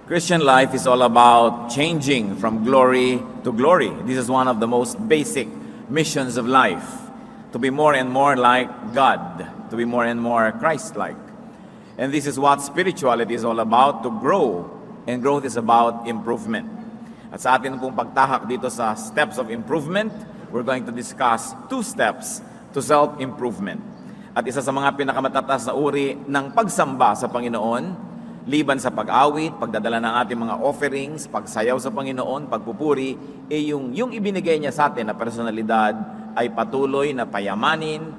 Christian life is all about changing from glory to glory. This is one of the most basic missions of life, to be more and more like God, to be more and more Christ-like. And this is what spirituality is all about, to grow. And growth is about improvement. At sa atin pong pagtahak dito sa steps of improvement, we're going to discuss 2 steps to self-improvement. At isa sa mga pinakamatatas na uri ng pagsamba sa Panginoon, liban sa pag-awit, pagdadala ng ating mga offerings, pagsayaw sa Panginoon, pagpupuri, yung ibinigay niya sa atin na personalidad ay patuloy na payamanin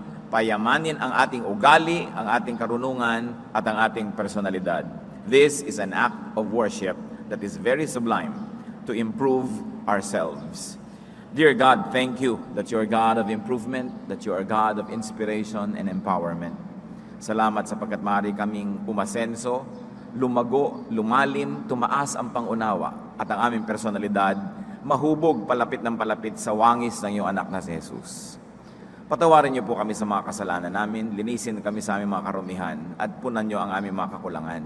ang ating ugali, ang ating karunungan, at ang ating personalidad. This is an act of worship that is very sublime to improve ourselves. Dear God, thank you that you're God of improvement, that you are God of inspiration and empowerment. Salamat sapagkat maaari kaming umasenso, lumago, lumalim, tumaas ang pangunawa at ang aming personalidad mahubog palapit ng palapit sa wangis ng iyong anak na si Jesus. Patawarin niyo po kami sa mga kasalanan namin, linisin kami sa aming mga karumihan at punan niyo ang aming mga kakulangan.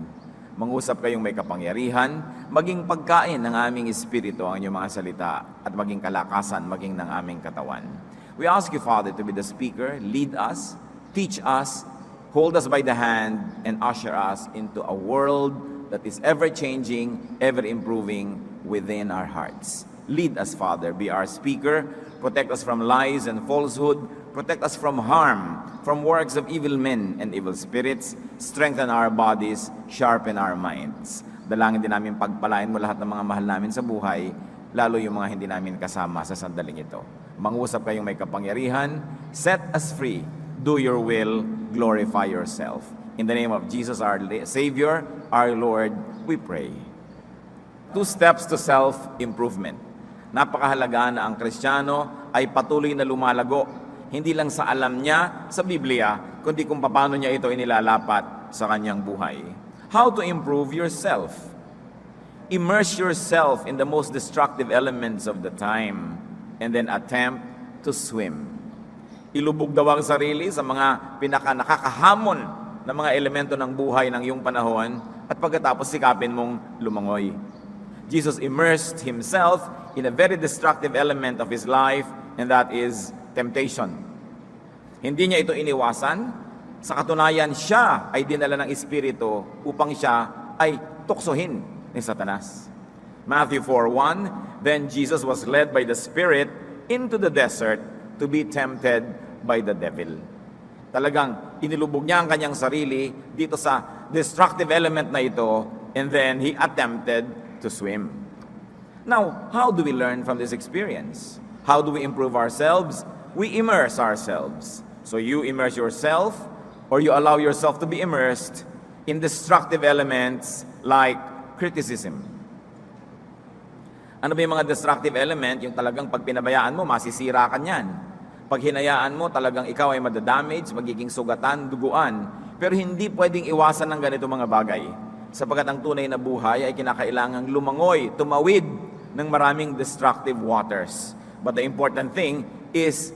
Mangusap kayong may kapangyarihan, maging pagkain ng aming espiritu ang inyong mga salita at maging kalakasan, maging ng aming katawan. We ask you, Father, to be the speaker, lead us, teach us, hold us by the hand, and usher us into a world that is ever-changing, ever-improving within our hearts. Lead us, Father. Be our speaker. Protect us from lies and falsehood. Protect us from harm, from works of evil men and evil spirits. Strengthen our bodies. Sharpen our minds. Dalangin din namin pagpalain mo lahat ng mga mahal namin sa buhay, lalo yung mga hindi namin kasama sa sandaling ito. Mangusap kayong may kapangyarihan. Set us free. Do your will, glorify yourself. In the name of Jesus, our Savior, our Lord, we pray. 2 steps to self-improvement. Napakahalaga na ang Kristiyano ay patuloy na lumalago, hindi lang sa alam niya sa Biblia, kundi kung paano niya ito inilalapat sa kanyang buhay. How to improve yourself? Immerse yourself in the most destructive elements of the time and then attempt to swim. Ilubog daw ang sarili sa mga nakakahamon na mga elemento ng buhay ng iyong panahon at pagkatapos sikapin mong lumangoy. Jesus immersed himself in a very destructive element of his life, and that is temptation. Hindi niya ito iniwasan. Sa katunayan, siya ay dinala ng Espiritu upang siya ay tuksohin ni Satanas. Matthew 4:1, Then Jesus was led by the Spirit into the desert to be tempted by the devil. Talagang inilubog niya ang kanyang sarili dito sa destructive element na ito, and then he attempted to swim. Now, how do we learn from this experience? How do we improve ourselves? We immerse ourselves. So you immerse yourself, or you allow yourself to be immersed in destructive elements like criticism. Ano ba yung mga destructive element? Yung talagang pag pinabayaan mo, masisira ka niyan. Pag hinayaan mo, talagang ikaw ay madadamage, magiging sugatan, duguan. Pero hindi pwedeng iwasan ng ganito mga bagay. Sapagkat ang tunay na buhay ay kinakailangang lumangoy, tumawid ng maraming destructive waters. But the important thing is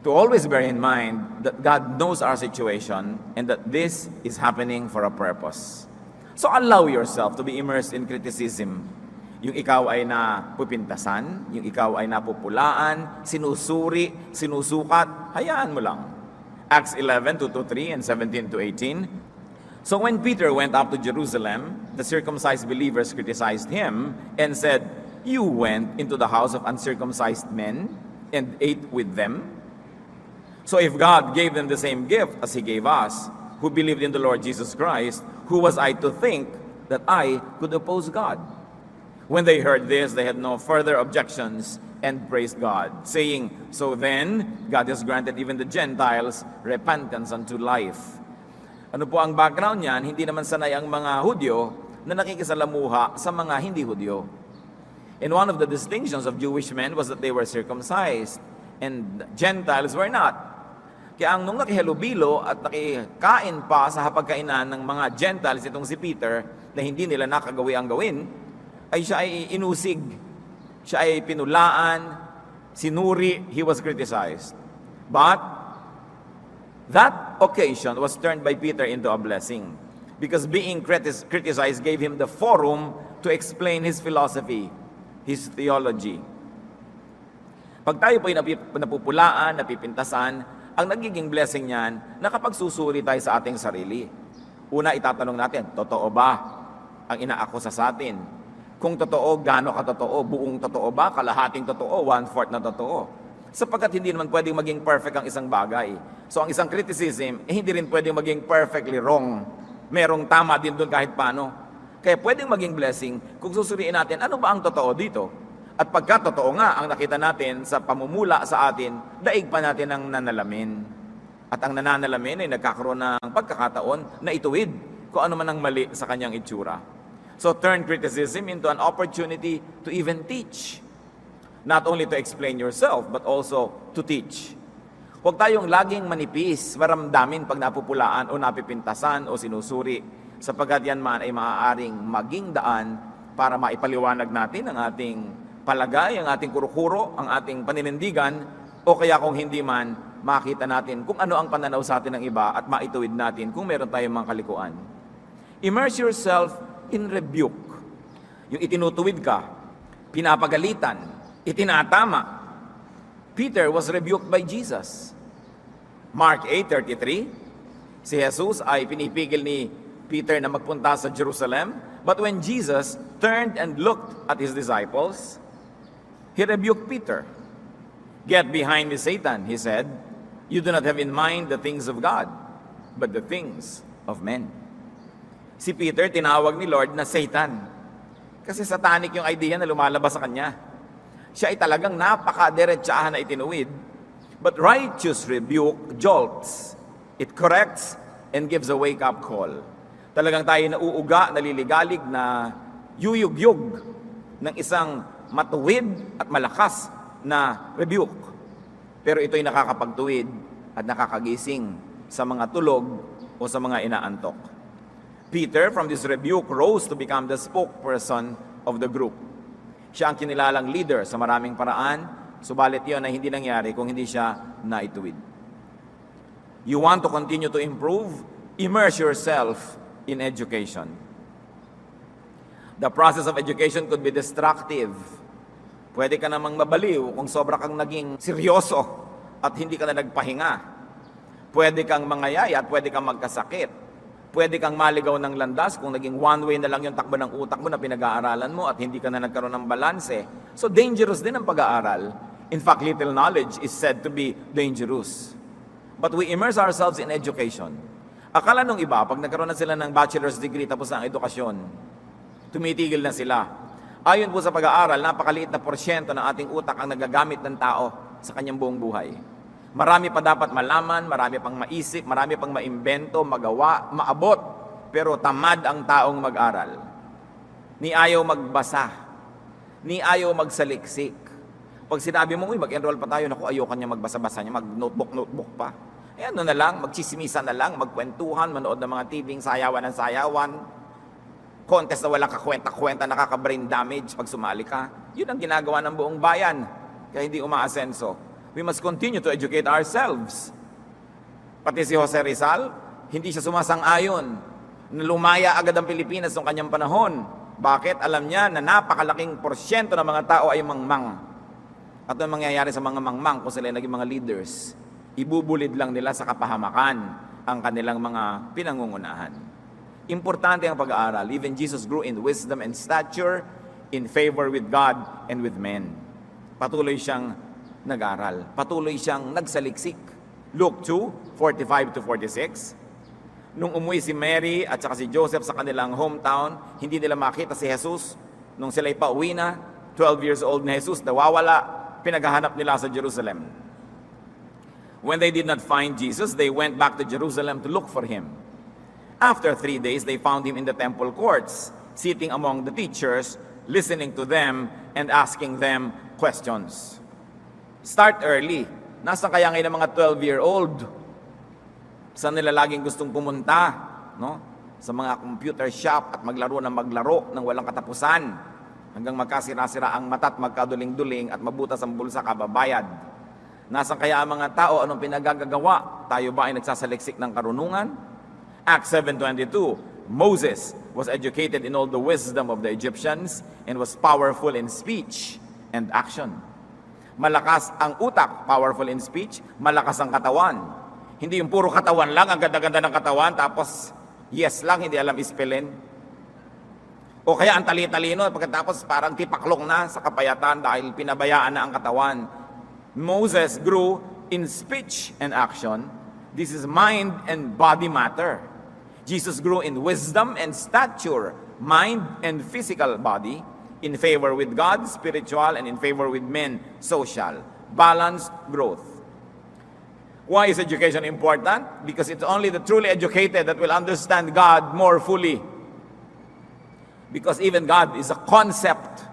to always bear in mind that God knows our situation and that this is happening for a purpose. So allow yourself to be immersed in criticism. Yung ikaw ay napupintasan, yung ikaw ay napupulaan, sinusuri, sinusukat, hayaan mo lang. Acts 11, 2-3 and 17-18. So when Peter went up to Jerusalem, the circumcised believers criticized him and said, You went into the house of uncircumcised men and ate with them? So if God gave them the same gift as He gave us, who believed in the Lord Jesus Christ, who was I to think that I could oppose God? When they heard this, they had no further objections and praised God, saying, So then, God has granted even the Gentiles repentance unto life. Ano po ang background niyan? Hindi naman sanay ang mga Hudyo na nakikisalamuha sa mga hindi Hudyo. And one of the distinctions of Jewish men was that they were circumcised, and Gentiles were not. Kaya ang nung nakihalubilo at nakikain pa sa hapagkainan ng mga Gentiles itong si Peter, na hindi nila nakagawi ang gawin, ay siya ay inusig, siya ay pinulaan, sinuri, he was criticized. But that occasion was turned by Peter into a blessing. Because being criticized gave him the forum to explain his philosophy, his theology. Pag tayo po'y napupulaan, napipintasan, ang nagiging blessing niyan, nakapagsusuri tayo sa ating sarili. Una, itatanong natin, totoo ba ang inaakusa sa atin? Kung totoo, gaano katotoo? Buong totoo ba? Kalahating totoo? 1/4 na totoo? Sapagkat hindi naman pwedeng maging perfect ang isang bagay. So ang isang criticism, hindi rin pwedeng maging perfectly wrong. Merong tama din doon kahit paano. Kaya pwedeng maging blessing kung susuriin natin, ano ba ang totoo dito? At pagka totoo nga ang nakita natin sa pamumula sa atin, daig pa natin ang nanalamin. At ang nananalamin ay nagkakaroon ng pagkakataon na ituwid kung ano man ang mali sa kanyang itsura. So turn criticism into an opportunity to even teach. Not only to explain yourself, but also to teach. Huwag tayong laging manipis, maramdamin pag napupulaan o napipintasan o sinusuri, sapagkat yan man ay maaaring maging daan para maipaliwanag natin ang ating palagay, ang ating kurukuro, ang ating paninindigan, o kaya kung hindi man, makita natin kung ano ang pananaw sa atin ng iba at maituwid natin kung meron tayong mga kalikuan. Immerse yourself in rebuke. Yung itinutuwid ka, pinapagalitan, itinatama. Peter was rebuked by Jesus. Mark 8:33, si Jesus ay pinipigil ni Peter na magpunta sa Jerusalem. But when Jesus turned and looked at his disciples, he rebuked Peter. Get behind me, Satan, he said. You do not have in mind the things of God, but the things of men. Si Peter, tinawag ni Lord na Satan. Kasi satanic yung idea na lumalabas sa kanya. Siya ay talagang napaka-diretsahan na itinuwid. But righteous rebuke jolts. It corrects and gives a wake-up call. Talagang tayo nauuga, naliligalig, na yuyug-yug ng isang matuwid at malakas na rebuke. Pero ito'y nakakapagtuwid at nakakagising sa mga tulog o sa mga inaantok. Peter, from this rebuke, rose to become the spokesperson of the group. Siya ang kinilalang leader sa maraming paraan, subalit yun ay hindi nangyari kung hindi siya naituwid. You want to continue to improve? Immerse yourself in education. The process of education could be destructive. Pwede ka namang mabaliw kung sobra kang naging seryoso at hindi ka na nagpahinga. Pwede kang mangayaya at pwede kang magkasakit. Pwede kang maligaw ng landas kung naging one way na lang yung takbo ng utak mo na pinag-aaralan mo at hindi ka na nagkaroon ng balanse. So dangerous din ang pag-aaral. In fact, little knowledge is said to be dangerous. But we immerse ourselves in education. Akala nung iba, pag nagkaroon na sila ng bachelor's degree tapos ng edukasyon, tumitigil na sila. Ayon po sa pag-aaral, napakaliit na porsyento ng ating utak ang nagagamit ng tao sa kanyang buong buhay. Marami pa dapat malaman, marami pang maisip, marami pang maimbento, magawa, maabot. Pero tamad ang taong mag-aral. Ni ayaw magbasa. Ni ayaw magsaliksik. Pag sinabi mo, mag-enroll pa tayo, naku, ayaw kanya magbasa-basa niya, mag-notebook pa. Eh ano na lang, magchisimisan na lang, magkwentuhan, manood ng mga TV, sayawan ng sayawan. Contest na walang kakwenta-kwenta, nakaka-brain damage pag sumali ka. Yun ang ginagawa ng buong bayan, kaya hindi umaasenso. We must continue to educate ourselves. Pati si Jose Rizal, hindi siya sumasang-ayon na lumaya agad ang Pilipinas noong kanyang panahon. Bakit? Alam niya na napakalaking porsyento ng mga tao ay mangmang. At ang mangyayari sa mga mangmang kung sila naging mga leaders, ibubulid lang nila sa kapahamakan ang kanilang mga pinangungunahan. Importante ang pag-aaral. Even Jesus grew in wisdom and stature, in favor with God and with men. Patuloy siyang nag-aral. Patuloy siyang nagsaliksik. Luke 2:45-46. Nung umuwi si Mary at saka si Joseph sa kanilang hometown, hindi nila makita si Jesus. Nung sila'y pauwi na, 12 years old na Jesus, nawawala, pinaghahanap nila sa Jerusalem. When they did not find Jesus, they went back to Jerusalem to look for him. After 3 days, they found him in the temple courts, sitting among the teachers, listening to them and asking them questions. Start early. Nasaan kaya ngayon ang mga 12-year-old? Saan nila laging gustong pumunta? No? Sa mga computer shop at maglaro ng walang katapusan. Hanggang magkasira-sira ang mata at magkaduling-duling at mabutas ang bulsa kababayad. Nasaan kaya ang mga tao? Anong pinagagagawa? Tayo ba ay nagsasaliksik ng karunungan? Acts 7:22, Moses was educated in all the wisdom of the Egyptians and was powerful in speech and action. Malakas ang utak, powerful in speech, malakas ang katawan. Hindi yung puro katawan lang, ang ganda-ganda ng katawan, tapos yes lang, hindi alam ispelin. O kaya ang tali-talino, pagkatapos parang tipaklong na sa kapayatan dahil pinabayaan na ang katawan. Moses grew in speech and action. This is mind and body matter. Jesus grew in wisdom and stature, mind and physical body, in favor with God, spiritual, and in favor with men, social. Balanced growth. Why is education important? Because it's only the truly educated that will understand God more fully. Because even God is a concept.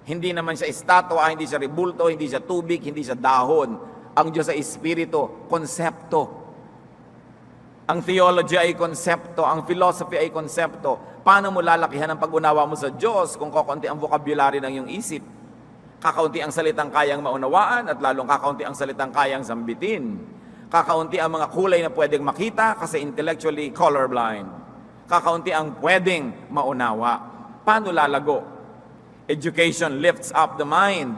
Hindi naman siya estatwa, hindi siya rebulto, hindi siya tubig, hindi siya dahon. Ang Diyos ay espiritu, konsepto. Ang theology ay konsepto, ang philosophy ay konsepto. Paano mo lalakihan ang pag-unawa mo sa Diyos kung kakaunti ang vocabulary ng iyong isip? Kakaunti ang salitang kayang maunawaan at lalong kakaunti ang salitang kayang sambitin. Kakaunti ang mga kulay na pwedeng makita kasi intellectually colorblind. Kakaunti ang pwedeng maunawa. Paano lalago? Education lifts up the mind.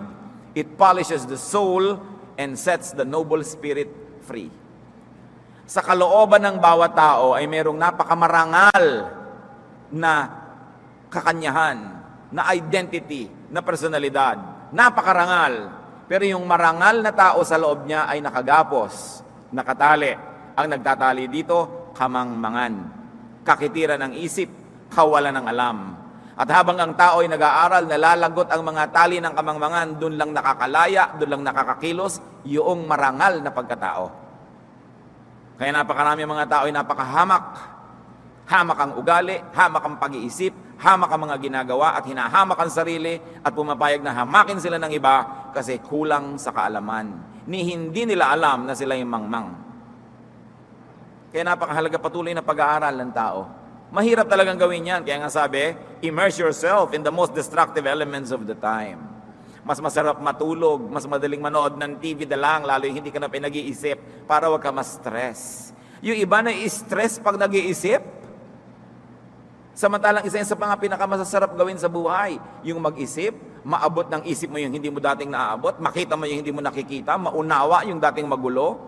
It polishes the soul and sets the noble spirit free. Sa kalooban ng bawat tao ay mayroong napakamarangal na kakanyahan, na identity, na personalidad. Napakarangal. Pero yung marangal na tao sa loob niya ay nakagapos, nakatali. Ang nagtatali dito, kamangmangan. Kakitiran ng isip, kawalan ng alam. At habang ang tao ay nag-aaral, nalalagot ang mga tali ng kamangmangan, doon lang nakakalaya, doon lang nakakakilos, yung marangal na pagkatao. Kaya napakarami mga tao ay napakahamak. Hamak ang ugali, hamak ang pag-iisip, hamak ang mga ginagawa at hinahamak ang sarili at pumapayag na hamakin sila ng iba kasi kulang sa kaalaman. Ni hindi nila alam na sila yung mangmang. Kaya napakahalaga patuloy na pag-aaral ng tao. Mahirap talagang gawin yan. Kaya nga sabi, immerse yourself in the most destructive elements of the time. Mas masarap matulog, mas madaling manood ng TV na lang, lalo yung hindi ka na pinag-iisip para wag ka ma-stress. Yung iba na i-stress pag nag-iisip. Samantalang isa yun sa mga pinakamasasarap gawin sa buhay, yung mag-isip, maabot ng isip mo yung hindi mo dating naaabot, makita mo yung hindi mo nakikita, maunawa yung dating magulo.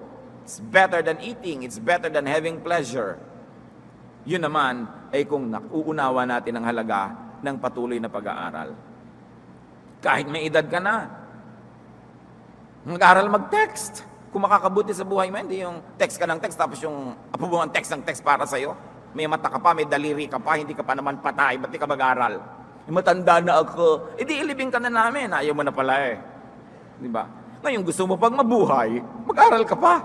It's better than eating, it's better than having pleasure. Yun naman ay kung uunawa natin ang halaga ng patuloy na pag-aaral. Kahit may edad ka na, mag-aaral mag-text. Kung makakabuti sa buhay mo, hindi yung text ka ng text, tapos yung apubungan text ng text para sa'yo. May mata ka pa, may daliri ka pa, hindi ka pa naman patay, ba't di ka mag-aaral? Matanda na ako, edi ilibing ka na namin, ayaw mo na pala eh. Di ba? Ngayon gusto mo pag mabuhay, mag-aaral ka pa.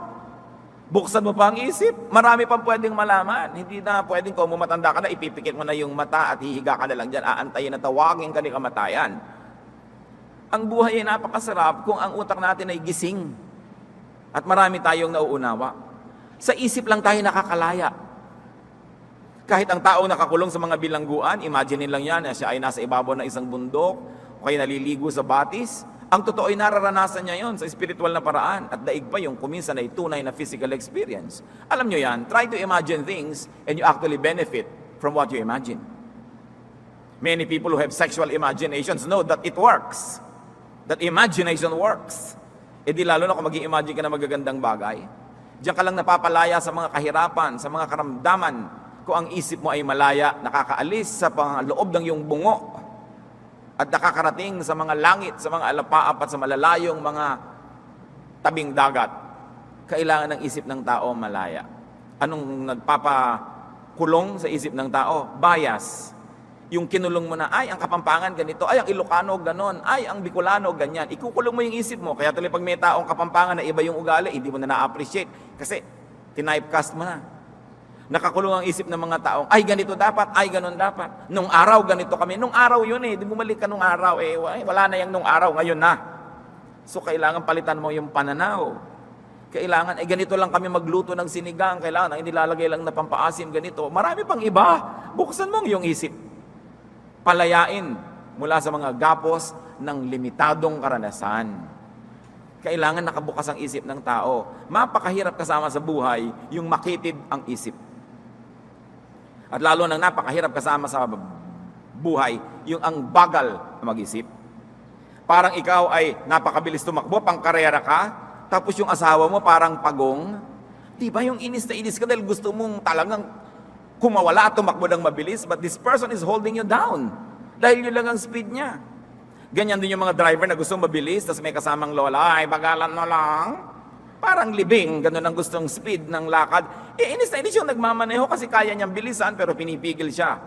Buksan mo pa ang isip, marami pang pwedeng malaman. Hindi na pwedeng kung matanda ka na, ipipikit mo na yung mata at hihiga ka na lang dyan, aantayin na tawagin ka ni kamatayan. Ang buhay ay napakasarap kung ang utak natin ay gising. At marami tayong nauunawa. Sa isip lang tayo nakakalaya. Kahit ang taong nakakulong sa mga bilangguan, imagine lang yan, siya ay nasa ibabaw ng isang bundok, o kaya naliligo sa batis. Ang totoo ay nararanasan niya yon sa spiritual na paraan. At daig pa yung kuminsan ay tunay na physical experience. Alam nyo yan, try to imagine things and you actually benefit from what you imagine. Many people who have sexual imaginations know that it works. That imagination works. E di lalo na kung mag-i-imagine ka na magagandang bagay. Diyan ka lang napapalaya sa mga kahirapan, sa mga karamdaman. Kung ang isip mo ay malaya, nakakaalis sa loob ng iyong bungo at nakakarating sa mga langit, sa mga alapaap at sa malalayong mga tabing dagat. Kailangan ng isip ng tao malaya. Anong nagpapakulong sa isip ng tao? Bias. Yung kinulong mo na, ay, ang Kapampangan ganito, ay, ang Ilocano ganon, ay, ang Bicolano ganyan. Ikukulong mo yung isip mo. Kaya tuloy pag may taong Kapampangan na iba yung ugali, hindi mo na na-appreciate. Kasi, tinipecast mo na. Nakakulong ang isip ng mga taong, ay, ganito dapat, ay, ganon dapat. Nung araw, ganito kami. Nung araw yun eh, di bumalik ka nung araw eh. Wala na yung nung araw, ngayon na. So, kailangan palitan mo yung pananaw. Kailangan, ganito lang kami magluto ng sinigang. Kailangan, ay, nilalagay lang na pampaasim, ganito. Marami pang iba. Buksan mo yung isip. Palayain mula sa mga gapos ng limitadong karanasan. Kailangan nakabukas ang isip ng tao. Mapakahirap kasama sa buhay yung makitid ang isip. At lalo nang napakahirap kasama sa buhay, yung ang bagal na mag-isip. Parang ikaw ay napakabilis tumakbo, pangkarera ka, tapos yung asawa mo parang pagong. Di ba yung inis na inis ka dahil gusto mong talagang kumawala at tumakbo ng mabilis, but this person is holding you down. Dahil yun lang ang speed niya. Ganyan din yung mga driver na gustong mabilis, tapos may kasamang lola, ay bagalan mo lang. Parang libing, ganun ang gustong speed ng lakad. Inis na inis yung nagmamaneho kasi kaya niyang bilisan pero pinipigil siya.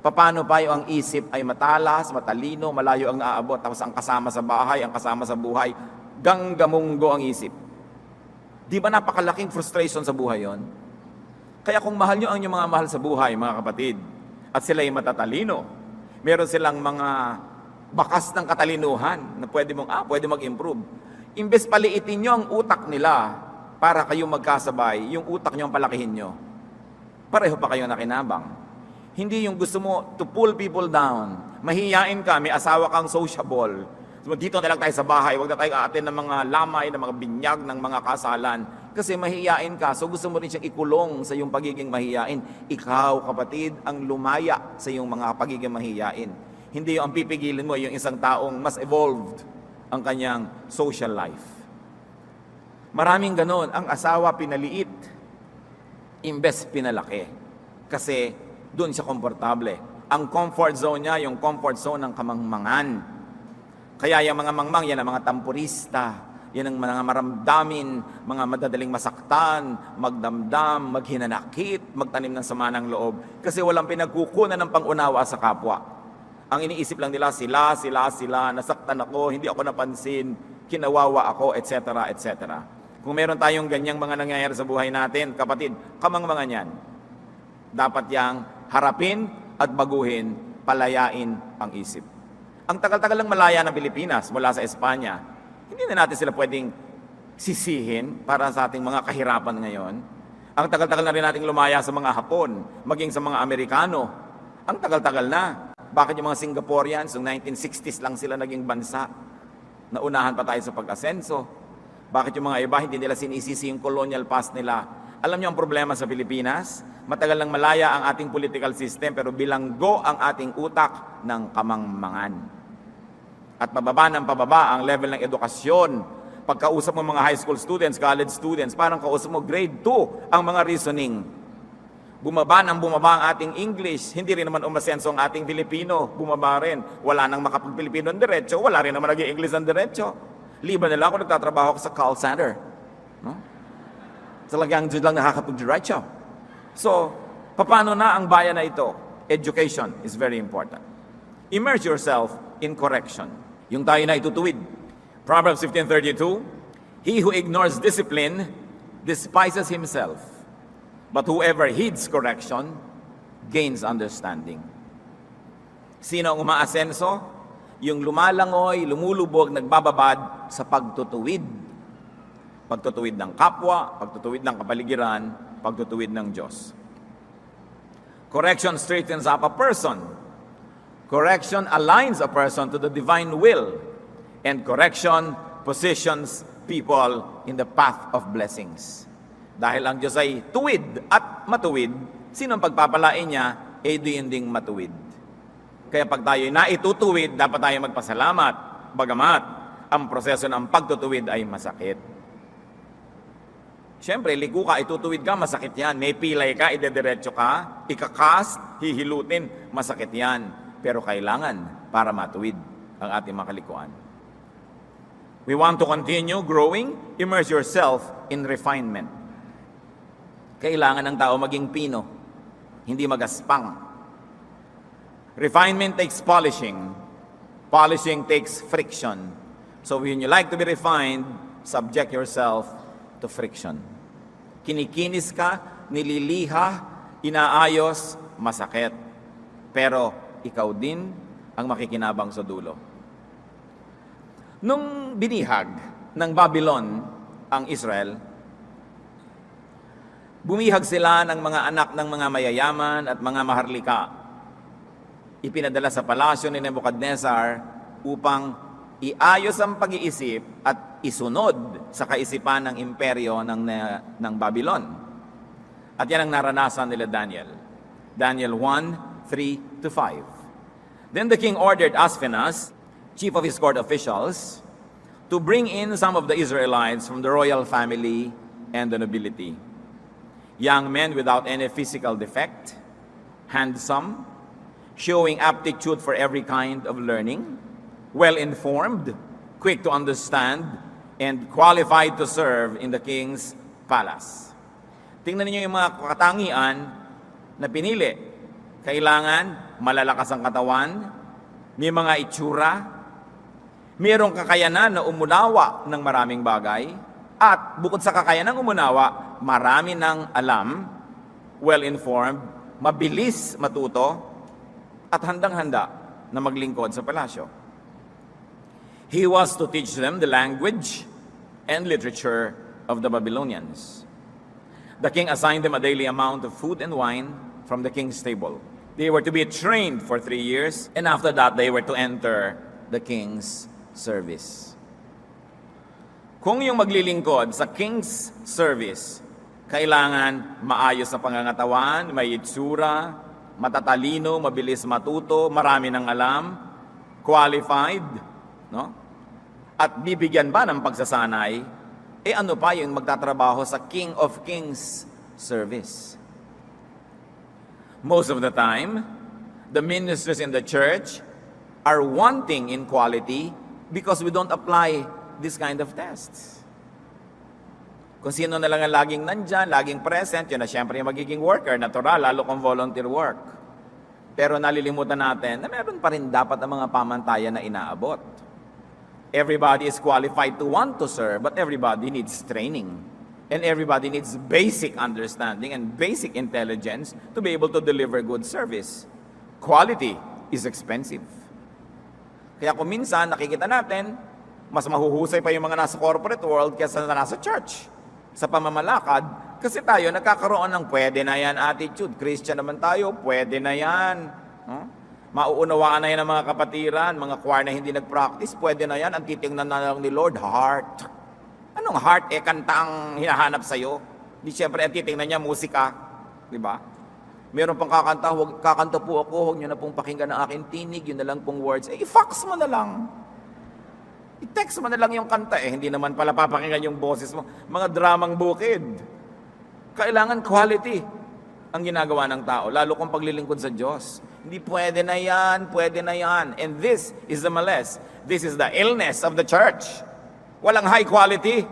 Paano pa yung ang isip ay matalas, matalino, malayo ang naabot, tapos ang kasama sa bahay, ang kasama sa buhay, ganggamunggo ang isip. Di ba napakalaking frustration sa buhay yon? Kaya kung mahal nyo ang inyong mga mahal sa buhay, mga kapatid, at sila ay matatalino, meron silang mga bakas ng katalinuhan na pwede mag-improve. Imbes paliitin nyo ang utak nila para kayo magkasabay, yung utak nyo ang palakihin nyo. Pareho pa kayo nakinabang. Hindi yung gusto mo to pull people down. Mahihiyain ka, may asawa kang sociable. So, dito na lang tayo sa bahay, huwag na tayo aatin ng mga lamay, ng mga binyag, ng mga kasalan. Kasi mahihiyain ka, so gusto mo rin siyang ikulong sa iyong pagiging mahihiyain. Ikaw, kapatid, ang lumaya sa iyong mga pagiging mahihiyain. Hindi yung ang pipigilin mo, yung isang taong mas evolved ang kanyang social life. Maraming ganon. Ang asawa pinaliit, imbes pinalaki. Kasi doon siya komportable. Ang comfort zone niya, yung comfort zone ng kamangmangan. Kaya yung mga mangmang, yan ang mga tampurista, yan ang mga maramdamin, mga madadaling masaktan, magdamdam, maghinanakit, magtanim ng sama ng loob. Kasi walang pinagkukunan ng pangunawa sa kapwa. Ang iniisip lang nila, sila, nasaktan ako, hindi ako napansin, kinawawa ako, etc., etc. Kung meron tayong ganyang mga nangyayari sa buhay natin, kapatid, kamangmangan yan. Dapat yang harapin at baguhin, palayain ang isip. Ang tagal-tagal lang malaya ng Pilipinas mula sa Espanya, hindi na natin sila pwedeng sisihin para sa ating mga kahirapan ngayon. Ang tagal-tagal na rin nating lumaya sa mga Hapon, maging sa mga Amerikano. Ang tagal-tagal na. Bakit yung mga Singaporeans, noong 1960s lang sila naging bansa? Naunahan pa tayo sa pag-asenso. Bakit yung mga iba, hindi nila sinisisi yung colonial past nila? Alam niyo ang problema sa Pilipinas? Matagal lang malaya ang ating political system, pero bilanggo ang ating utak ng kamangmangan. At pababa ng pababa ang level ng edukasyon. Pagkausap mo mga high school students, college students, parang kausap mo grade 2 ang mga reasoning. Bumaba ang ating English, hindi rin naman umasenso ang ating Filipino, bumaba rin. Wala nang makapag-Pilipino ng diretso, wala rin naman naging English ng diretso. Liban nila ako nagtatrabaho ako sa call center. No? Talagang dyan lang nakakapag-diretso. So, paano na ang bayan na ito? Education is very important. Immerse yourself in correction. Yung tayo na itutuwid. Proverbs 15:32, he who ignores discipline despises himself. But whoever heeds correction gains understanding. Sino ang umaasenso? Yung lumalangoy, lumulubog, nagbababad sa pagtutuwid. Pagtutuwid ng kapwa, pagtutuwid ng kapaligiran, pagtutuwid ng Diyos. Correction straightens up a person. Correction aligns a person to the divine will. And correction positions people in the path of blessings. Dahil ang Diyos ay tuwid at matuwid, sino ang pagpapalain niya, diyan ding matuwid. Kaya pag tayo naitutuwid, dapat tayo magpasalamat. Bagamat, ang proseso ng pagtutuwid ay masakit. Siyempre, ligo ka, itutuwid ka, masakit yan. May pilay ka, idediretso ka, ikakast, hihilutin, masakit yan. Pero kailangan para matuwid ang ating makalikuan. We want to continue growing, immerse yourself in refinement. Kailangan ng tao maging pino, hindi magaspang. Refinement takes polishing. Polishing takes friction. So when you like to be refined, subject yourself to friction. Kinikinis ka, nililiha, inaayos, masakit. Pero ikaw din ang makikinabang sa dulo. Nung binihag ng Babylon ang Israel, bumihag sila ng mga anak ng mga mayayaman at mga maharlika. Ipinadala sa palasyo ni Nebuchadnezzar upang iayos ang pag-iisip at isunod sa kaisipan ng imperyo ng Babylon. At yan ang naranasan nila Daniel. Daniel 1:3-5. Then the king ordered Aspenaz, chief of his court officials, to bring in some of the Israelites from the royal family and the nobility. Young men without any physical defect, handsome, showing aptitude for every kind of learning, well-informed, quick to understand, and qualified to serve in the king's palace. Tingnan niyo yung mga katangian na pinili. Kailangan malalakas ang katawan, may mga itsura, mayroong kakayanan na umunawa ng maraming bagay, at bukod sa kakayanan ng umunawa, marami ng alam, well-informed, mabilis matuto, at handang-handa na maglingkod sa palasyo. He was to teach them the language and literature of the Babylonians. The king assigned them a daily amount of food and wine from the king's table. They were to be trained for 3 years, and after that, they were to enter the king's service. Kung yung maglilingkod sa king's service, kailangan maayos na pangangatawan, may itsura, matatalino, mabilis matuto, marami ng alam, qualified, no? At bibigyan ba ng pagsasanay, ano pa yung magtatrabaho sa King of Kings service? Most of the time, the ministers in the church are wanting in quality because we don't apply this kind of tests. Kung sino na lang ang laging nandyan, laging present, yun na siyempre yung magiging worker, natural, lalo kung volunteer work. Pero nalilimutan natin na meron pa rin dapat ang mga pamantayan na inaabot. Everybody is qualified to want to serve, but everybody needs training. And everybody needs basic understanding and basic intelligence to be able to deliver good service. Quality is expensive. Kaya kung minsan nakikita natin, mas mahuhusay pa yung mga nasa corporate world kaysa nasa church. Sa pamamalakad, kasi tayo nagkakaroon ng pwede na yan attitude. Christian naman tayo, pwede na yan. Mauunawaan na yan ng mga kapatiran, mga choir na hindi nag-practice, pwede na yan. Ang titingnan na lang ni Lord, heart. Anong heart? Kanta ang hinahanap sa'yo. Di siyempre, ang titingnan niya, musika. Di ba? Meron pang kakanta po ako, huwag niyo na pong pakinggan ang aking tinig, yun na lang pong words. I-fax mo na lang. I-text mo na lang yung kanta. Hindi naman pala papakinggan yung boses mo. Mga dramang bukid. Kailangan quality ang ginagawa ng tao, lalo kung paglilingkod sa Diyos. Hindi pwede na yan, pwede na yan. And this is the malice. This is the illness of the church. Walang high quality.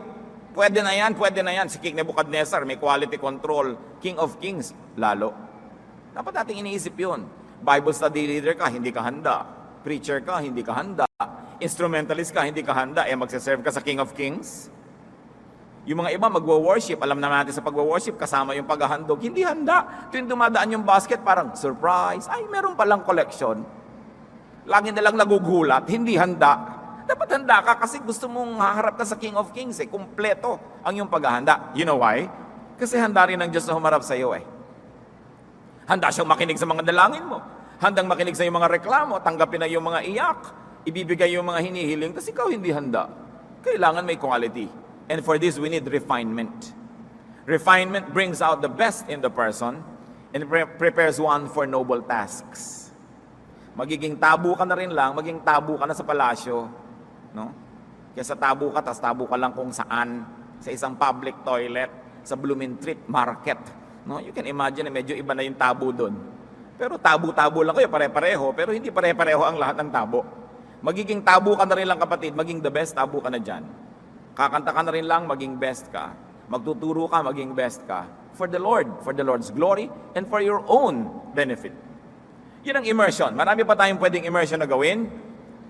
Pwede na yan, pwede na yan. Si King Nebuchadnezzar, may quality control. King of Kings, lalo. Dapat nating iniisip yun. Bible study leader ka, hindi ka handa. Preacher ka, hindi ka handa. Instrumentalist ka, hindi ka handa. Magsaserve ka sa King of Kings. Yung mga iba magwo-worship, alam naman natin sa pagwo-worship, kasama yung paghahandog, hindi handa. Tuwing dumadaan yung basket, parang surprise. Ay, meron palang collection. Lagi na lang nagugulat, hindi handa. Dapat handa ka kasi gusto mong haharap ka sa King of Kings. Kumpleto ang yung paghahanda. You know why? Kasi handa rin ang Diyos na humarap sa iyo. Handa siyang makinig sa mga dalangin mo. Handang makinig sa iyong mga reklamo, tanggapin na yung mga iyak, ibibigay yung mga hinihiling, kasi ikaw hindi handa. Kailangan may quality. And for this, we need refinement. Refinement brings out the best in the person and prepares one for noble tasks. Magiging tabu ka na rin lang, maging tabu ka na sa palasyo. No? Kaya sa tabu ka, tas tabu ka lang kung saan, sa isang public toilet, sa Blumentritt Market. No? You can imagine, medyo iba na yung tabu doon. Pero tabu-tabu lang kayo, pare-pareho, pero hindi pare-pareho ang lahat ng tabo. Magiging tabu ka na rin lang, kapatid, maging the best tabu ka na dyan. Kakanta ka na rin lang, maging best ka. Magtuturo ka, maging best ka. For the Lord, for the Lord's glory, and for your own benefit. Yun ang immersion. Marami pa tayong pwedeng immersion na gawin.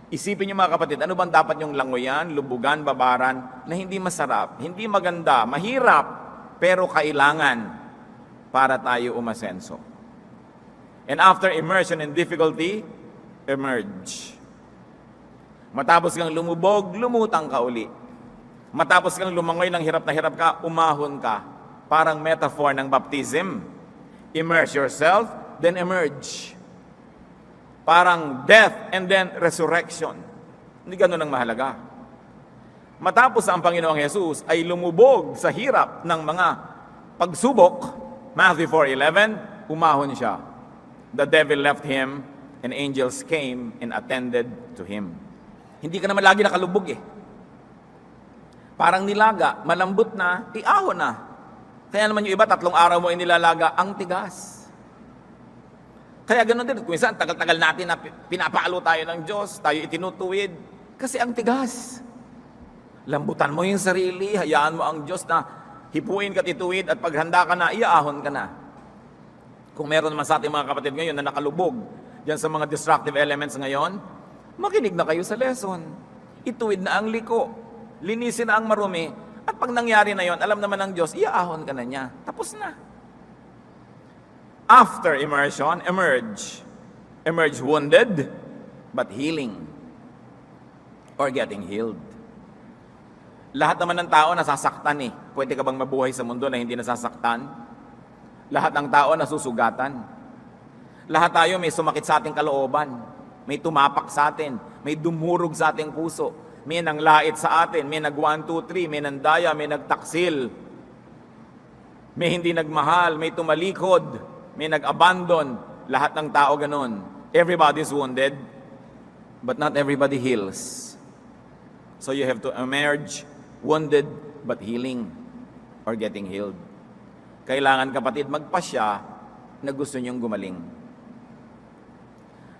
Isipin niyo mga kapatid, ano bang dapat yung langoyan, lubugan, babaran, na hindi masarap, hindi maganda, mahirap, pero kailangan para tayo umasenso. And after immersion and difficulty, emerge. Matapos kang lumubog, lumutang ka uli. Matapos kang lumangoy ng hirap na hirap ka, umahon ka. Parang metaphor ng baptism. Immerse yourself, then emerge. Parang death and then resurrection. Hindi ganun ang mahalaga. Matapos ang Panginoong Jesus ay lumubog sa hirap ng mga pagsubok, Matthew 4:11, umahon siya. the devil left him, and angels came and attended to him. Hindi ka naman lagi nakalubog eh. Parang nilaga, malambot na, iahon na. Kaya naman yung iba, 3 araw mo inilalaga, ang tigas. Kaya ganoon din, kung minsan, tagal-tagal natin na pinapaalo tayo ng Diyos, tayo itinutuwid, kasi ang tigas. Lambutan mo yung sarili, hayaan mo ang Diyos na hipuin ka tituwid at paghanda ka na, iaahon ka na. Kung meron naman sa ating mga kapatid ngayon na nakalubog diyan sa mga destructive elements ngayon, makinig na kayo sa lesson. Ituwid na ang liko, linisin na ang marumi, at pag nangyari na yon, alam naman ng Diyos, iaahon ka na niya. Tapos na. After immersion, emerge. Emerge wounded, but healing. Or getting healed. Lahat naman ng tao nasasaktan eh. Pwede ka bang mabuhay sa mundo na hindi nasasaktan? Lahat ng tao nasusugatan. Lahat tayo may sumakit sa ating kalooban. May tumapak sa atin. May dumurog sa ating puso. May nanglait sa atin. May nag 1, 2, 3. May nandaya. May nagtaksil. May hindi nagmahal. May tumalikod. May nag-abandon. Lahat ng tao ganun. Everybody's wounded. But not everybody heals. So you have to emerge wounded but healing or getting healed. Kailangan kapatid magpasya na gusto niyong gumaling.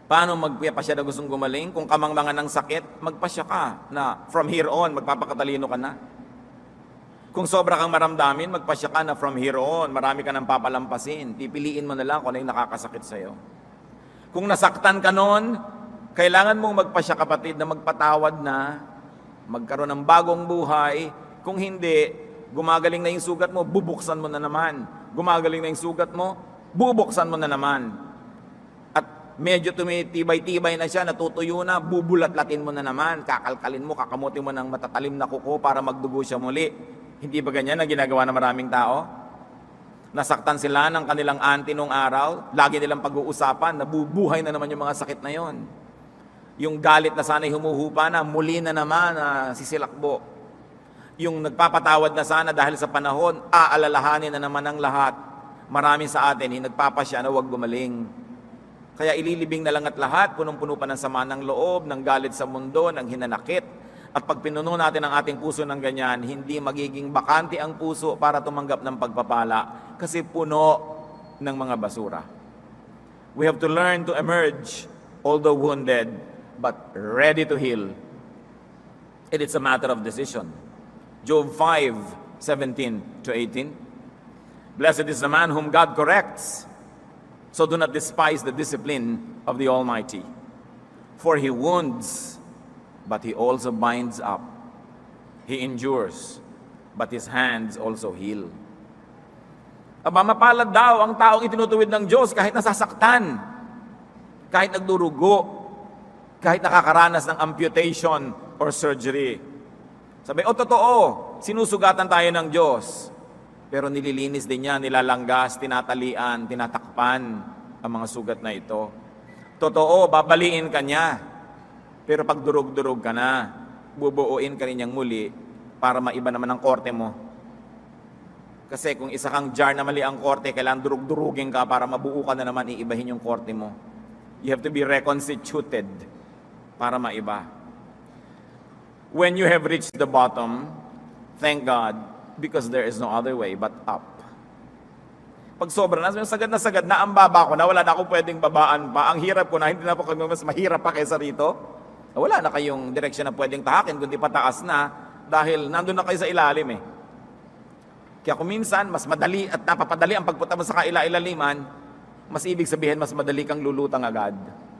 Paano magpapasya na gustong gumaling? Kung kamangmangan ng sakit, magpasya ka na from here on, magpapakatalino ka na. Kung sobra kang maramdamin, magpasya ka na from here on, marami ka nang papalampasin. Pipiliin mo na lang kung ano yung nakakasakit sa'yo. Kung nasaktan ka noon, kailangan mong magpasya kapatid na magpatawad na, magkaroon ng bagong buhay. Kung hindi, gumagaling na yung sugat mo, bubuksan mo na naman. Gumagaling na yung sugat mo, bubuksan mo na naman. At medyo tumitibay-tibay na siya, natutuyo na, bubulat-latin mo na naman. Kakalkalin mo, kakamutin mo ng matatalim na kuko para magdugo siya muli. Hindi ba ganyan ang ginagawa ng maraming tao? Nasaktan sila ng kanilang auntie nung araw, lagi nilang pag-uusapan, nabubuhay na naman yung mga sakit na yon. Yung galit na sana'y humuhupa na, muli na naman sisilakbo. Yung nagpapatawad na sana dahil sa panahon, aalalahanin na naman ang lahat. Marami sa atin, nagpapasya na huwag gumaling. Kaya ililibing na lang at lahat, punong-puno pa ng sama ng loob, ng galit sa mundo, ng hinanakit. At pag pinuno natin ang ating puso ng ganyan, hindi magiging bakante ang puso para tumanggap ng pagpapala. Kasi puno ng mga basura. We have to learn to emerge, although wounded, but ready to heal. And it's a matter of decision. Job 5:17 to 18. Blessed is the man whom God corrects. So do not despise the discipline of the Almighty. For he wounds, but he also binds up. He endures, but his hands also heal. Aba, mapalad daw ang taong itinutuwid ng Diyos kahit nasasaktan, kahit nagdurugo, kahit nakakaranas ng amputation or surgery. Sabi, totoo, sinusugatan tayo ng Diyos. Pero nililinis din niya, nilalanggas, tinatalian, tinatakpan ang mga sugat na ito. Totoo, babaliin ka niya. Pero pag durug-durug ka na, bubuuin ka rin niyang muli para maiba naman ang korte mo. Kasi kung isa kang jar na mali ang korte, kailangan durug-durugin ka para mabuo ka na naman, iibahin yung korte mo. You have to be reconstituted para maiba. When you have reached the bottom, thank God, because there is no other way but up. Pag sobra na sagad na ang baba ko na, wala na akong pwedeng babaan pa. Ang hirap ko na, hindi na po kami mas mahirap pa kaysa rito. Wala na kayong direksyon na pwedeng tahakin, kundi pataas na, dahil nandun na kayo sa ilalim eh. Kaya kung minsan, mas madali at napapadali ang pagpunta mo sa kaila-ilaliman, mas ibig sabihin, mas madali kang lulutang agad.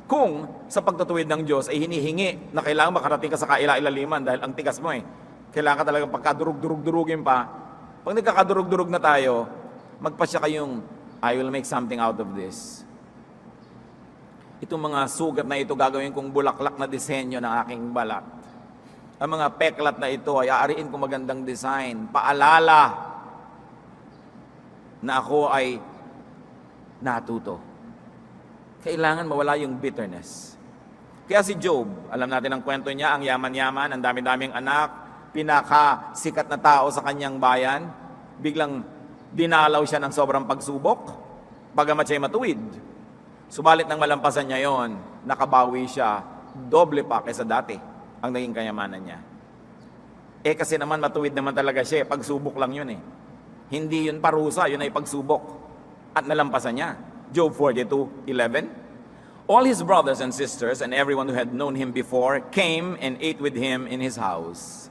Kung sa pagtutuwid ng Diyos ay hinihingi na kailangan makarating ka sa kaila-ilaliman dahil ang tigas mo eh. Kailangan ka talagang pagkadurug-durug-durugin pa. Pag nagkakadurug-durug na tayo, magpasya kayong, I will make something out of this. Itong mga sugat na ito, gagawin kong bulaklak na disenyo ng aking balat. Ang mga peklat na ito ay aariin kong magandang design. Paalala na ako ay natuto. Kailangan mawala yung bitterness. Kaya si Job, alam natin ang kwento niya, ang yaman-yaman, ang dami-daming anak, pinakasikat na tao sa kanyang bayan, biglang dinalaw siya ng sobrang pagsubok, bagamat siya'y matuwid. Subalit nang malampasan niya yon, nakabawi siya, doble pa kaysa dati ang naging kayamanan niya. Kasi naman matuwid naman talaga siya, pagsubok lang yun Hindi yun parusa, yun ay pagsubok. At nalampasan niya. Job 42:11. All his brothers and sisters and everyone who had known him before came and ate with him in his house.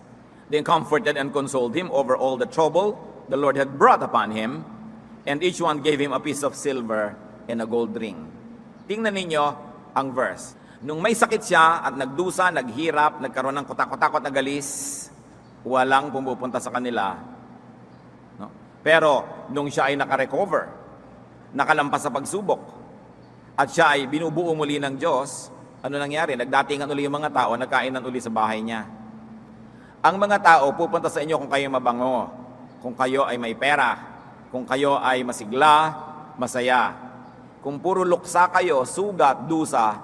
They comforted and consoled him over all the trouble the Lord had brought upon him, and each one gave him a piece of silver and a gold ring. Tingnan ninyo ang verse. Nung may sakit siya at nagdusa, naghirap, nagkaroon ng kutakot-takot na galis, walang pumupunta sa kanila. No? Pero nung siya ay nakarecover, nakalampas sa pagsubok, at siya ay binubuo muli ng Diyos, ano nangyari? Nagdatingan uli yung mga tao, nagkainan uli sa bahay niya. Ang mga tao pupunta sa inyo kung kayo mabango, kung kayo ay may pera, kung kayo ay masigla, masaya. Kung puro luksa kayo, sugat, dusa,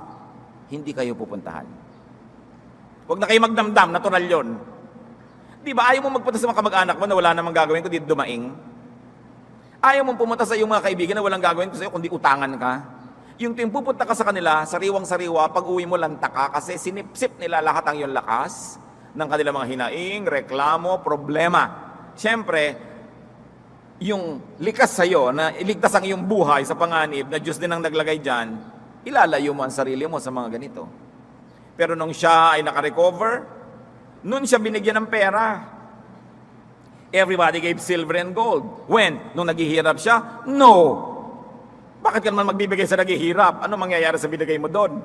hindi kayo pupuntahan. Huwag na kayo magdamdam, natural yun. Di ba ayaw mo magpunta sa mga kamag-anak mo na wala namang gagawin kundi dumaing? Ayaw mong pumunta sa iyong mga kaibigan na walang gagawin sa iyo kundi utangan ka? Yung tuwing pupunta ka sa kanila, sariwang-sariwa, pag uwi mo lanta ka kasi sinipsip nila lahat ang iyong lakas ng kanilang mga hinaing, reklamo, problema. Siyempre, yung likas sa iyo na iligtas ang iyong buhay sa panganib na Diyos din ang naglagay dyan, ilalayo mo ang sarili mo sa mga ganito. Pero nung siya ay nakarecover, nun siya binigyan ng pera. Everybody gave silver and gold. When? Nung naghihirap siya? No! Bakit ka naman magbibigay sa naghihirap? Ano mangyayari sa binigay mo doon?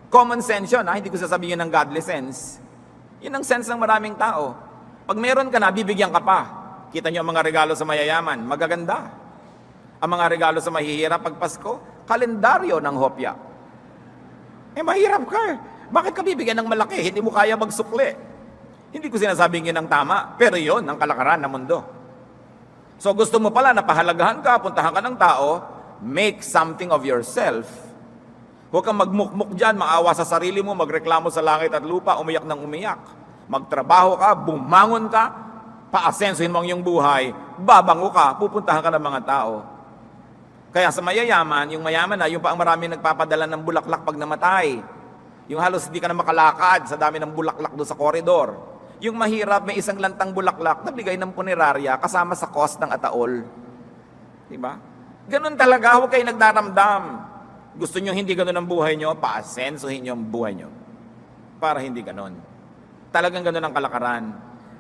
Common sense yun, hindi ko sasabihin ng godly sense. Yun ang sense ng maraming tao. Pag meron ka na, bibigyan ka pa. Kita niyo ang mga regalo sa mayayaman, magaganda. Ang mga regalo sa mahihirap pag Pasko, kalendaryo ng hopya. Mahirap ka. Bakit ka bibigyan ng malaki? Hindi mo kaya magsukli. Hindi ko sinasabing yun ang tama, pero yun ang kalakaran ng mundo. So gusto mo pala na pahalagahan ka, puntahan ka ng tao, make something of yourself. Huwag kang magmukmuk dyan, maawa sa sarili mo, magreklamo sa langit at lupa, umiyak ng umiyak. Magtrabaho ka, bumangon ka, paasensuhin mo ang iyong buhay, babango ka, pupuntahan ka ng mga tao. Kaya sa mayayaman, yung mayaman na, yung pa ang marami nagpapadala ng bulaklak pag namatay. Yung halos hindi ka na makalakad sa dami ng bulaklak doon sa koridor. Yung mahirap, may isang lantang bulaklak na bigay ng punerarya kasama sa cost ng ataol. Diba? Ganun talaga, huwag kayo nagdaramdam. Gusto nyo hindi ganun ang buhay nyo, paasensuhin nyo ang buhay nyo. Para hindi ganun. Talagang ganun ang kalakaran.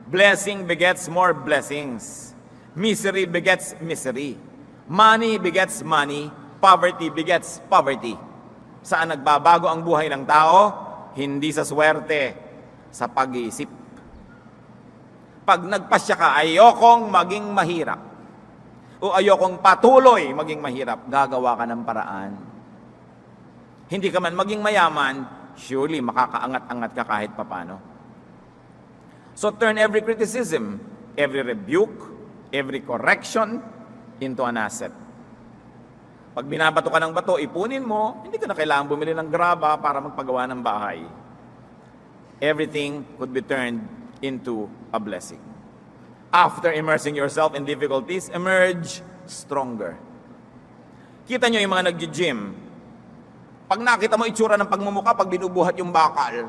Blessing begets more blessings. Misery begets misery. Money begets money. Poverty begets poverty. Saan nagbabago ang buhay ng tao? Hindi sa swerte, sa pag-iisip. Pag nagpasya ka, ayokong maging mahirap. O ayokong patuloy maging mahirap, gagawa ka ng paraan. Hindi ka man maging mayaman, surely makakaangat-angat ka kahit papano. So turn every criticism, every rebuke, every correction into an asset. Pag binabato ka ng bato, ipunin mo, hindi ka na kailangan bumili ng graba para magpagawa ng bahay. Everything could be turned into a blessing. After immersing yourself in difficulties, emerge stronger. Kita nyo yung mga nag-gym. Pag nakita mo itsura ng pagmumukha, pag binubuhat yung bakal,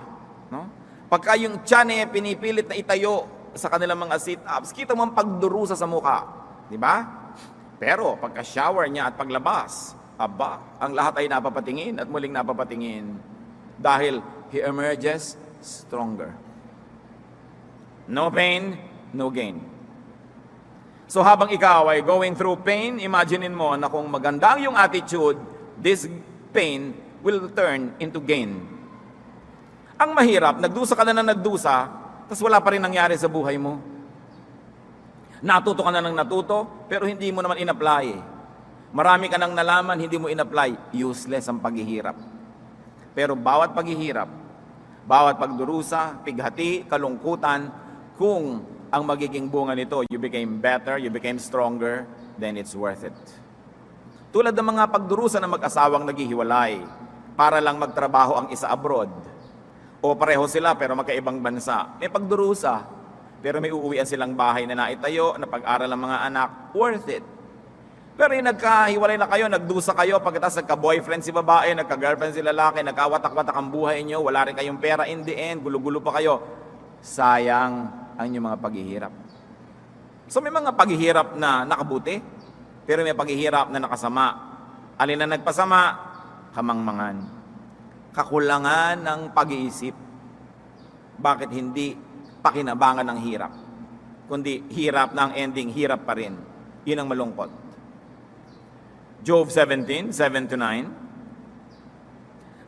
no? Pagka yung tiyan pinipilit na itayo sa kanilang mga sit-ups, kita mo ang pagdurusa sa mukha. Di ba? Pero pagka shower niya at paglabas, aba, ang lahat ay napapatingin at muling napapatingin. Dahil he emerges stronger. No pain, no gain. So habang ikaw ay going through pain, imaginein mo na kung maganda ang iyong attitude, this pain will turn into gain. Ang mahirap, nagdusa ka na nagdusa, tapos wala pa rin nangyari sa buhay mo. Natuto ka na ng natuto, pero hindi mo naman in-apply. Marami ka nang nalaman, hindi mo in-apply. Useless ang paghihirap. Pero bawat paghihirap, bawat pagdurusa, pighati, kalungkutan, kung ang magiging bunga nito, you became better, you became stronger, then it's worth it. Tulad ng mga pagdurusa ng mag-asawang naghihiwalay, para lang magtrabaho ang isa abroad. O pareho sila pero magkaibang bansa. May pagdurusa, pero may uuwian silang bahay na naitayo, na pag-aral ng mga anak, worth it. Pero yung nagkahiwalay na kayo, nagdusa kayo, pagkatapos nagka-boyfriend si babae, nagka-girlfriend si lalaki, nagkawatak-watak ang buhay niyo, wala rin kayong pera, in the end, gulo-gulo pa kayo. Sayang ang inyong mga paghihirap. So may mga paghihirap na nakabuti, pero may paghihirap na nakasama. Alin na nagpasama? Kamangmangan. Kakulangan ng pag-iisip. Bakit hindi pakinabangan ng hirap? Kundi hirap na ang ending, hirap pa rin. Yun ang malungkot. Job 17, 7-9.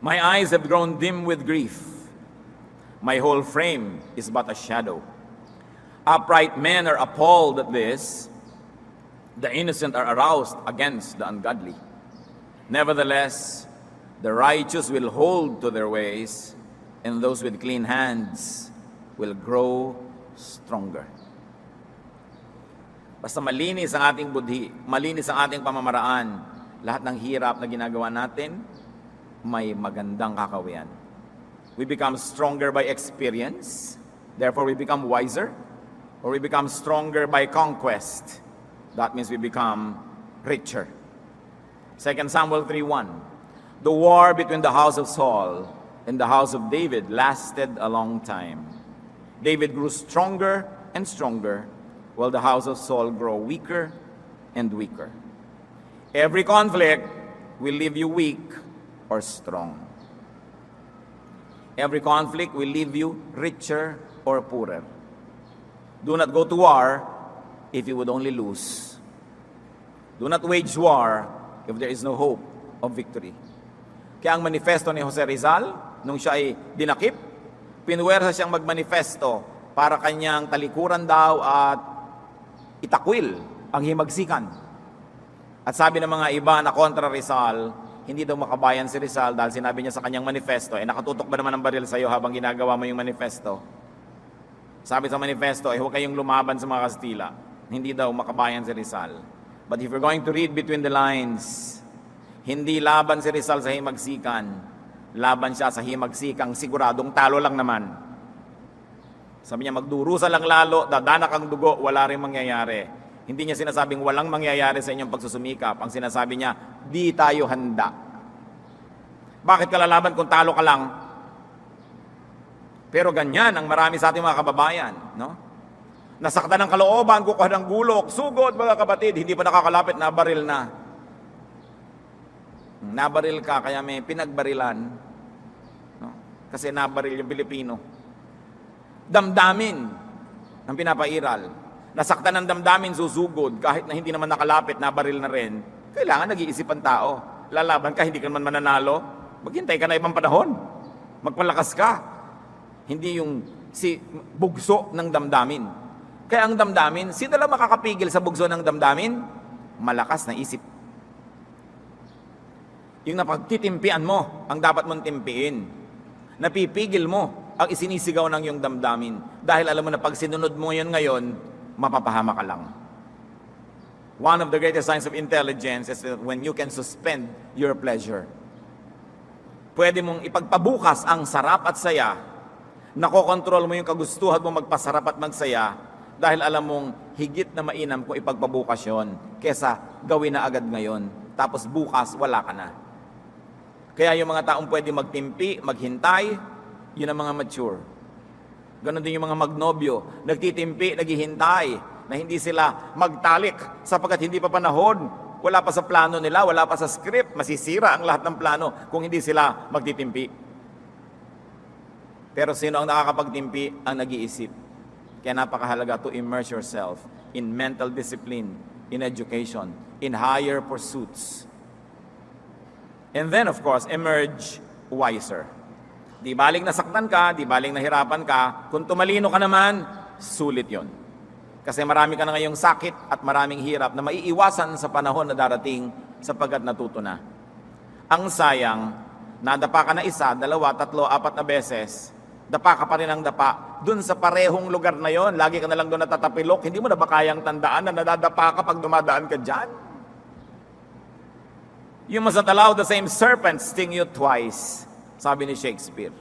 My eyes have grown dim with grief. My whole frame is but a shadow. Upright men are appalled at this. The innocent are aroused against the ungodly. Nevertheless, the righteous will hold to their ways, and those with clean hands will grow stronger. Basta malinis ang ating budhi, malinis ang ating pamamaraan, lahat ng hirap na ginagawa natin, may magandang kakawian. We become stronger by experience, therefore we become wiser, or we become stronger by conquest. That means we become richer. 2 Samuel 3:1. The war between the house of Saul and the house of David lasted a long time. David grew stronger and stronger, while the house of Saul grew weaker and weaker. Every conflict will leave you weak or strong. Every conflict will leave you richer or poorer. Do not go to war if you would only lose. Do not wage war if there is no hope of victory. Kaya ang manifesto ni Jose Rizal, nung siya ay dinakip, pinuwersa siyang magmanifesto para kanyang talikuran daw at itakwil ang himagsikan. At sabi ng mga iba na kontra Rizal, hindi daw makabayan si Rizal dahil sinabi niya sa kanyang manifesto, nakatutok ba naman ang baril sa iyo habang ginagawa mo yung manifesto? Sabi sa manifesto, huwag kayong lumaban sa mga Kastila. Hindi daw makabayan si Rizal. But if you're going to read between the lines, hindi laban si Rizal sa himagsikan, laban siya sa himagsikang siguradong talo lang naman. Sabi niya, magdurusa lang lalo, dadanak ang dugo, wala rin mangyayari. Hindi niya sinasabing walang mangyayari sa inyong pagsusumikap. Ang sinasabi niya, di tayo handa. Bakit ka lalaban kung talo ka lang? Pero ganyan ang marami sa ating mga kababayan, no? Nasaktan ng kalooban, kukuha ng gulok, sugod mga kapatid, hindi pa nakakalapit, nabaril na. Nabaril ka, kaya may pinagbarilan. No? Kasi nabaril yung Pilipino. Damdamin ang pinapairal. Nasaktan ng damdamin, susugod, kahit na hindi naman nakalapit, nabaril na rin. Kailangan nag-iisip ang tao. Lalaban ka, hindi ka naman mananalo. Maghintay ka na ibang panahon. Magpalakas ka. Hindi yung bugso ng damdamin. Kaya ang damdamin, sino lang makakapigil sa bugso ng damdamin? Malakas na isip. Yung napagtitimpian mo, ang dapat mong timpiin. Napipigil mo ang isinisigaw ng iyong damdamin. Dahil alam mo na pag sinunod mo yun ngayon, mapapahama ka lang. One of the greatest signs of intelligence is when you can suspend your pleasure. Pwede mong ipagpabukas ang sarap at saya. Nakokontrol mo yung kagustuhan mo magpasarap at magsaya dahil alam mong higit na mainam kung ipagpabukas yun kesa gawin na agad ngayon. Tapos bukas, wala ka na. Kaya yung mga taong pwede magtimpi, maghintay, yun ang mga mature. Ganon din yung mga magnobyo, nagtitimpi, naghihintay, na hindi sila magtalik sapagkat hindi pa panahon, wala pa sa plano nila, wala pa sa script, masisira ang lahat ng plano kung hindi sila magtitimpi. Pero sino ang nakakapagtimpi? Ang nag-iisip. Kaya napakahalaga to immerse yourself in mental discipline, in education, in higher pursuits. And then, of course, emerge wiser. Di baling nasaktan ka, di baling nahirapan ka, kung tumalino ka naman, sulit yon. Kasi marami ka na ngayong sakit at maraming hirap na maiiwasan sa panahon na darating sapagkat natuto na. Ang sayang, nadapa ka na isa, dalawa, tatlo, apat na beses, dapa ka pa rin ang dapa. Dun sa parehong lugar na yon, lagi ka na lang doon natatapilok, hindi mo na ba kayang tandaan na nadadapa ka pag dumadaan ka dyan? You must not allow the same serpent sting you twice. Sabi ni Shakespeare.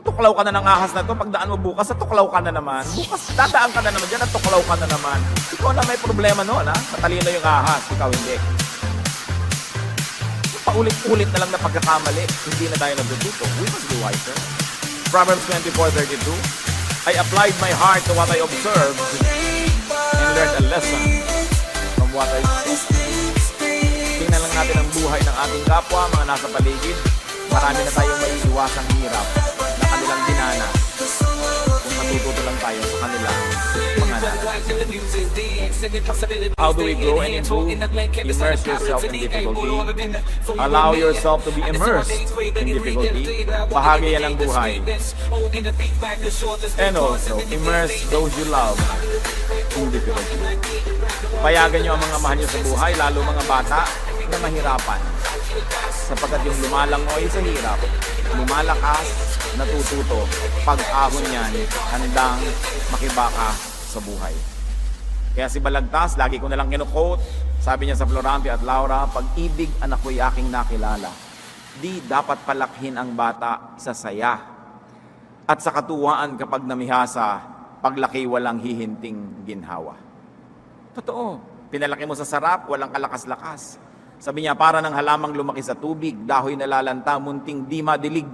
Natuklaw ka na ng ahas na to, pagdaan mo bukas, natuklaw ka na naman. Bukas, dadaan ka na naman dyan, natuklaw ka na naman. Ikaw na may problema noon, ha? Matalino yung ahas, ikaw hindi. Paulit-ulit na lang na pagkakamali, hindi na tayo natututo. We must be wiser. Proverbs 24:32, I applied my heart to what I observed and learned a lesson from what I saw. Tingnan lang natin ang buhay ng ating kapwa, mga nasa paligid. Marami na tayong maiiwasang hirap na kanilang dinanas kung matututo lang tayo sa kanilang mga nanas. How do we grow and improve? Immerse yourself in difficulty. Allow yourself to be immersed in difficulty. Bahagi yan ng buhay. And also, immerse those you love in difficulty. Payagan nyo ang mga mahal nyo sa buhay, lalo mga bata na mahirapan. Sapagkat yung lumalangoy sa hirap, lumalakas, natututo, pag-ahon yan, handang makibaka sa buhay. Kaya si Balagtas, lagi ko nalang kinu-quote, sabi niya sa Florante at Laura, pag-ibig anak ko'y aking nakilala, di dapat palakhin ang bata sa saya. At sa katuwaan kapag namihasa, paglaki walang hihinting ginhawa. Totoo, pinalaki mo sa sarap, walang kalakas-lakas. Sabi niya, para ng halamang lumaki sa tubig, dahoy nalalanta, munting di madilig.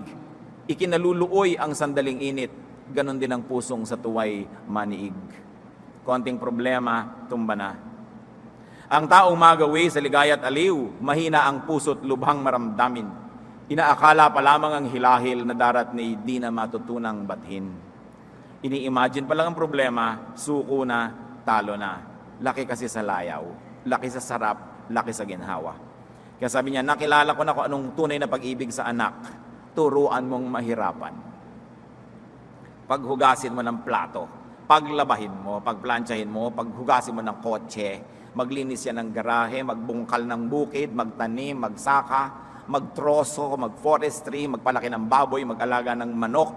Ikinaluluoy ang sandaling init, ganon din ang pusong sa tuway maniig. Konting problema, tumba na. Ang taong magawi sa ligaya at aliw, mahina ang puso't lubhang maramdamin. Inaakala pa lamang ang hilahil na darat ni di na matutunang bathin. Ini-imagine pa lang ang problema, suko na, talo na. Laki kasi sa layaw, laki sa sarap, laki sa ginhawa. Kaya sabi niya, nakilala ko na kung anong tunay na pag-ibig sa anak. Turuan mong mahirapan. Paghugasin mo ng plato, paglabahin mo, pagplansyahin mo, paghugasin mo ng kotse, maglinis yan ng garahe, magbungkal ng bukid, magtanim, magsaka, magtroso, magforestry, magpalaki ng baboy, mag-alaga ng manok.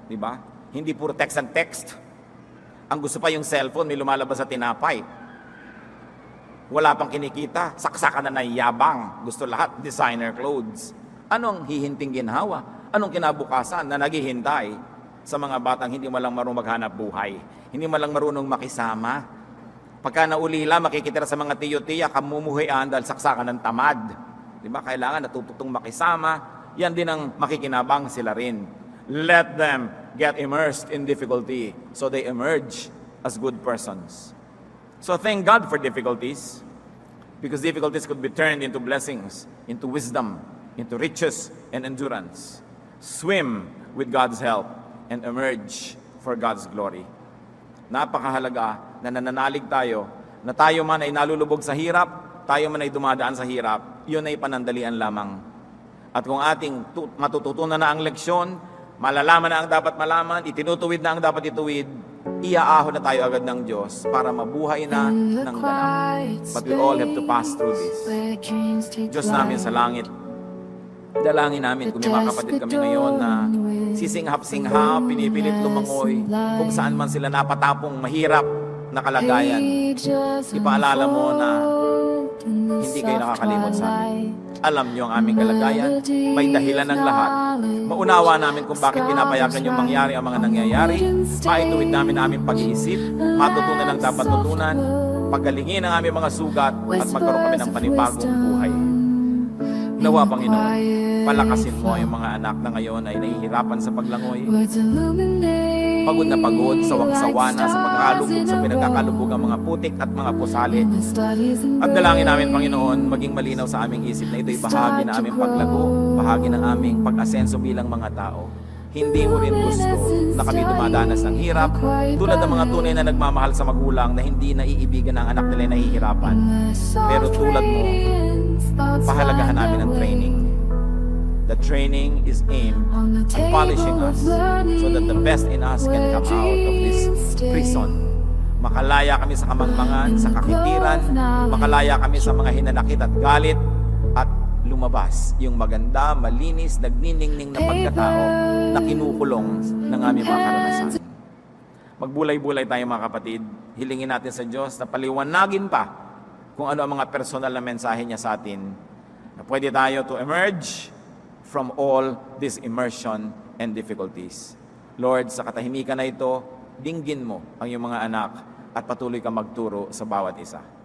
Diba? Hindi puro text and text. Ang gusto pa yung cellphone, may lumalabas sa tinapay. Wala pang kinikita, saksakan na yabang. Gusto lahat, designer clothes. Anong hihinting ginhawa? Anong kinabukasan na naghihintay sa mga batang hindi mo lang marunong maghanap buhay? Hindi mo lang marunong makisama? Pagka naulila, makikitira sa mga tiyo-tiya, kamumuhian dahil saksakan ng tamad. Diba? Kailangan natututong makisama. Yan din ang makikinabang sila rin. Let them get immersed in difficulty so they emerge as good persons. So thank God for difficulties, because difficulties could be turned into blessings, into wisdom, into riches and endurance. Swim with God's help and emerge for God's glory. Napakahalaga na nananalig tayo, na tayo man ay nalulubog sa hirap, tayo man ay dumadaan sa hirap, yun ay panandalian lamang. At kung ating matututunan na ang leksyon, malalaman na ang dapat malaman, itinutuwid na ang dapat ituwid, iaahon na tayo agad ng Diyos para mabuhay na ng ganap. But we all have to pass through this. Diyos namin sa langit, dalangin namin kung may mga kapatid kami ngayon na sisinghap-singhap, pinipilit lumangoy, kung saan man sila napatapong mahirap na kalagayan. Ipaalala mo na hindi kayo nakakalimot sa amin. Alam niyo ang aming kalagayan, may dahilan ng lahat. Maunawa namin kung bakit pinapayagan yung mangyari ang mga nangyayari, maituwid namin ang aming pag-iisip, matutunan ang dapat tutunan, pagalingin ang aming mga sugat, at magkaroon kami ng panibagong buhay. Nawa, Panginoon, palakasin mo yung mga anak na ngayon ay nahihirapan sa paglangoy. Pagod na pagod, sawang-sawa na sa pagkakalubog, sa pinagkakalubog ang mga putik at mga pusali. At dalangin namin, Panginoon, maging malinaw sa aming isip na ito'y bahagi na aming paglago, bahagi ng aming pag-asenso bilang mga tao. Hindi mo rin gusto na kami dumadanas ng hirap, tulad ng mga tunay na nagmamahal sa magulang na hindi naiibigan ng anak nila na nahihirapan. Pero tulad mo, pahalagahan namin ang training. The training is aimed at polishing us so that the best in us can come out of this prison. Makalaya kami sa kamangmangan, sa kakitiran, makalaya kami sa mga hinanakit at galit, at lumabas yung maganda, malinis, nagniningning na pagkatao na kinukulong ng aming mga karanasan. Magbulay-bulay tayo mga kapatid. Hilingin natin sa Diyos na paliwanagin pa kung ano ang mga personal na mensahe niya sa atin, na pwede tayo to emerge from all this immersion and difficulties. Lord, sa katahimikan na ito, dinggin mo ang iyong mga anak at patuloy ka magturo sa bawat isa.